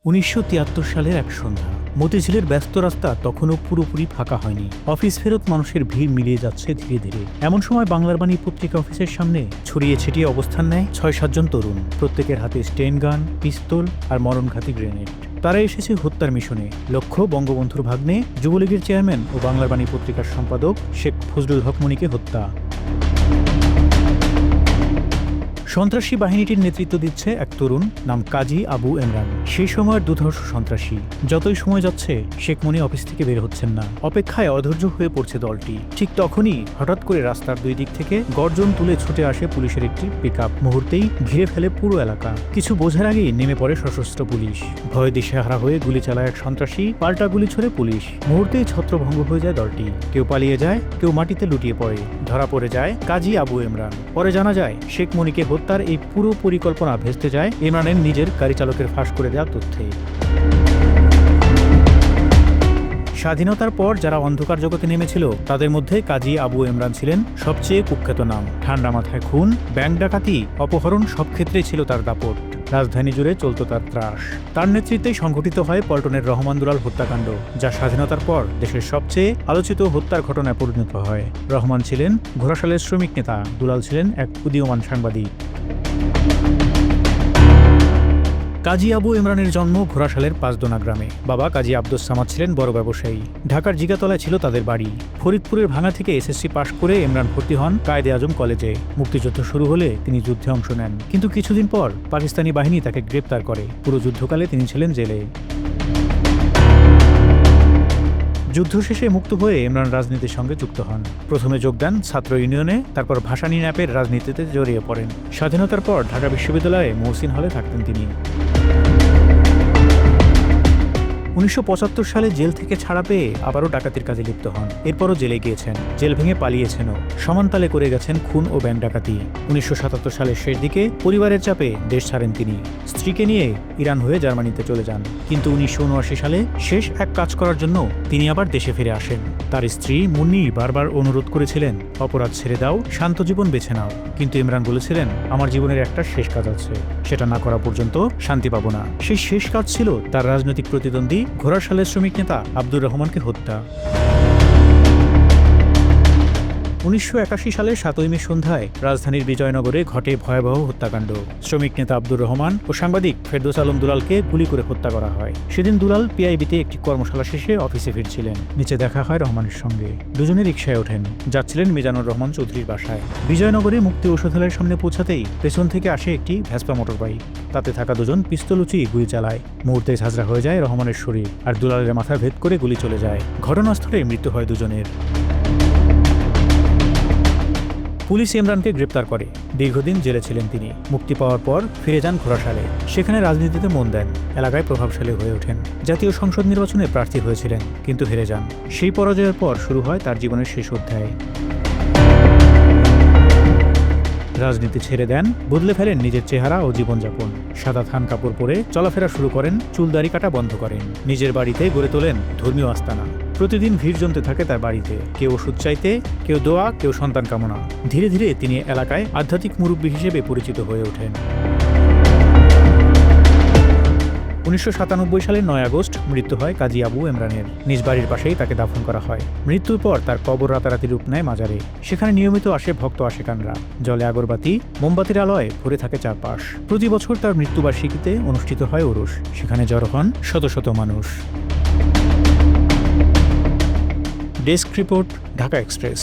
১৯৭৩ সালের এক সন্ধ্যা। মতিঝিলের ব্যস্ত রাস্তা তখনও পুরোপুরি ফাঁকা হয়নি। অফিস ফেরত মানুষের ভিড় মিলিয়ে যাচ্ছে ধীরে ধীরে। এমন সময় বাংলার বাণী পত্রিকা অফিসের সামনে ছড়িয়ে ছিটিয়ে অবস্থান নেয় ৬-৭ জন তরুণ। প্রত্যেকের হাতে স্টেন গান, পিস্তল আর মরণঘাতী গ্রেনেড। তারা এসেছে হত্যার মিশনে। লক্ষ্য বঙ্গবন্ধুর ভাগ্নে, যুবলীগের চেয়ারম্যান ও বাংলার বাণী পত্রিকার সম্পাদক শেখ ফজলুল হক মনিকে হত্যা। সন্ত্রাসী বাহিনীটির নেতৃত্ব দিচ্ছে এক তরুণ, নাম কাজী আবু এমরান। সেই সময়ের দুর্ধর্ষ সন্ত্রাসী। যতই সময় যাচ্ছে শেখ মনি অফিস থেকে বের হচ্ছেন না। অপেক্ষায় অধৈর্য হয়ে পড়ছে দলটি। ঠিক তখনই হঠাৎ করে রাস্তার দুই দিক থেকে গর্জন তুলে ছুটে আসে পুলিশের একটি পিকআপ। মুহূর্তেই ঘিরে ফেলে পুরো এলাকা। কিছু বোঝার আগেই নেমে পড়ে সশস্ত্র পুলিশ। ভয়ে দিশেহারা হয়ে গুলি চালায় এক সন্ত্রাসী, পাল্টা গুলি ছড়ে পুলিশ। মুহূর্তেই ছত্রভঙ্গ হয়ে যায় দলটি। কেউ পালিয়ে যায়, কেউ মাটিতে লুটিয়ে পড়ে। ধরা পড়ে যায় কাজী আবু এমরান। পরে জানা যায় শেখ মনিকে হত্যার এই পুরো পরিকল্পনা ভেস্তে যায় ইমরানের নিজের গাড়ি চালকের ফাঁস করে দেওয়া তথ্যে। স্বাধীনতার পর যারা অন্ধকার জগতে নেমেছিল তাদের মধ্যে কাজী আবু এমরান ছিলেন সবচেয়ে কুখ্যাত নাম। ঠান্ডা মাথায় খুন, ব্যাংক ডাকাতি, অপহরণ সব ক্ষেত্রেই ছিল তার দাপট। রাজধানী জুড়ে চলত তার ত্রাস। তার নেতৃত্বেই সংঘটিত হয় পল্টনের রহমান দুলাল হত্যাকাণ্ড, যা স্বাধীনতার পর দেশের সবচেয়ে আলোচিত হত্যার ঘটনায় পরিণত হয়। রহমান ছিলেন ঘোড়াশালের শ্রমিক নেতা, দুলাল ছিলেন এক উদীয়মান সাংবাদিক। কাজী আবু ইমরানের জন্ম ঘোড়াশালের পাঁচদোনা গ্রামে। বাবা কাজী আব্দুস সামাদ ছিলেন বড় ব্যবসায়ী। ঢাকার জিগাতলায় ছিল তাদের বাড়ি। ফরিদপুরের ভাঙা থেকে এসএসসি পাশ করে ইমরান ভর্তি হন কায়েদে আজম কলেজে। মুক্তিযুদ্ধ শুরু হলে তিনি যুদ্ধে অংশ নেন, কিন্তু কিছুদিন পর পাকিস্তানি বাহিনী তাকে গ্রেপ্তার করে। পুরো যুদ্ধকালে তিনি ছিলেন জেলে। যুদ্ধ শেষে মুক্ত হয়ে ইমরান রাজনীতির সঙ্গে যুক্ত হন। প্রথমে যোগ দেন ছাত্র ইউনিয়নে, তারপর ভাসানী ন্যাপের রাজনীতিতে জড়িয়ে পড়েন। স্বাধীনতার পর ঢাকা বিশ্ববিদ্যালয়ে মহসিন হলে থাকতেন তিনি। ১৯৭৫ সালে জেল থেকে ছাড়া পেয়ে আবারও ডাকাতির কাজে লিপ্ত হন। এরপরও জেলে গিয়েছেন, জেল ভেঙে পালিয়েছেনও। সমানতালে করে গেছেন খুন ও ব্যাংক ডাকাতি। ১৯৭৭ সালের শেষ দিকে পরিবারের চাপে দেশ ছাড়েন তিনি। স্ত্রীকে নিয়ে ইরান হয়ে জার্মানিতে চলে যান। কিন্তু ১৯৭৯ সালে শেষ এক কাজ করার জন্য তিনি আবার দেশে ফিরে আসেন। তার স্ত্রী মুন্নি বারবার অনুরোধ করেছিলেন, অপরাধ ছেড়ে দাও, শান্ত জীবন বেছে নাও। কিন্তু ইমরান বলেছিলেন, আমার জীবনের একটা শেষ কাজ আছে, সেটা না করা পর্যন্ত শান্তি পাবো না। সেই শেষ কাজ ছিল তার রাজনৈতিক প্রতিদ্বন্দ্বী ঘোড়াশালের শ্রমিক নেতা আব্দুর রহমানকে হত্যা। ১৯৮১ সালের ৭ই মে সন্ধ্যায় রাজধানীর বিজয়নগরে ঘটে ভয়াবহ হত্যাকাণ্ড। শ্রমিক নেতা আব্দুর রহমান ও সাংবাদিক ফেরদৌস আলম দুলালকে গুলি করে হত্যা করা হয়। সেদিন দুলাল পিআইবিতে একটি কর্মশালা শেষে অফিসে ফিরছিলেন। নিচে দেখা হয় রহমানের সঙ্গে। দুজনে রিকশায় ওঠেন, যাচ্ছিলেন মিজানুর রহমান চৌধুরীর বাসায়। বিজয়নগরে মুক্তি ঔষধালয়ের সামনে পৌঁছাতেই পেছন থেকে আসে একটি ভ্যাসপা মোটরবাইক। তাতে থাকা দুজন পিস্তল উঁচিয়ে গুলি চালায়। মুহূর্তে ঝাঁঝরা হয়ে যায় রহমানের শরীর, আর দুলালের মাথা ভেদ করে গুলি চলে যায়। ঘটনাস্থলে মৃত্যু হয় দুজনের। পুলিশ ইমরানকে গ্রেপ্তার করে। দীর্ঘদিন জেলে ছিলেন তিনি। মুক্তি পাওয়ার পর ফিরে যান ঘোড়াশালে। সেখানে রাজনীতিতে মন দেন, এলাকায় প্রভাবশালী হয়ে ওঠেন। জাতীয় সংসদ নির্বাচনে প্রার্থী হয়েছিলেন, কিন্তু হেরে যান। সেই পরাজয়ের পর শুরু হয় তার জীবনের শেষ অধ্যায়। রাজনীতি ছেড়ে দেন, বদলে ফেলেন নিজের চেহারা ও জীবনযাপন। সাদা থান কাপড় পরে চলাফেরা শুরু করেন, চুলদাড়ি কাটা বন্ধ করেন। নিজের বাড়িতে গড়ে তোলেন ধর্মীয় আস্তানা। প্রতিদিন ভিড় জমতে থাকে তার বাড়িতে। কেউ ওষুধ চাইতে, কেউ দোয়া, কেউ সন্তান কামনা। ধীরে ধীরে তিনি এলাকায় আধ্যাত্মিক মুরব্বী হিসেবে পরিচিত হয়ে ওঠেন। ১৯৯৭ সালের ৯ আগস্ট মৃত্যু হয় কাজী আবু এমরানের। নিজ বাড়ির পাশেই তাকে দাফন করা হয়। মৃত্যুর পর তার কবর রাতারাতি রূপ নেয় মাজারে। সেখানে নিয়মিত আসে ভক্ত আশেকানরা। জলে আগরবাতি, মোমবাতির আলোয় ভরে থাকে চারপাশ। প্রতি বছর তার মৃত্যুবার্ষিকীতে অনুষ্ঠিত হয় ওরস। সেখানে জড়ো হন শত শত মানুষ। Desk report, Dhaka express.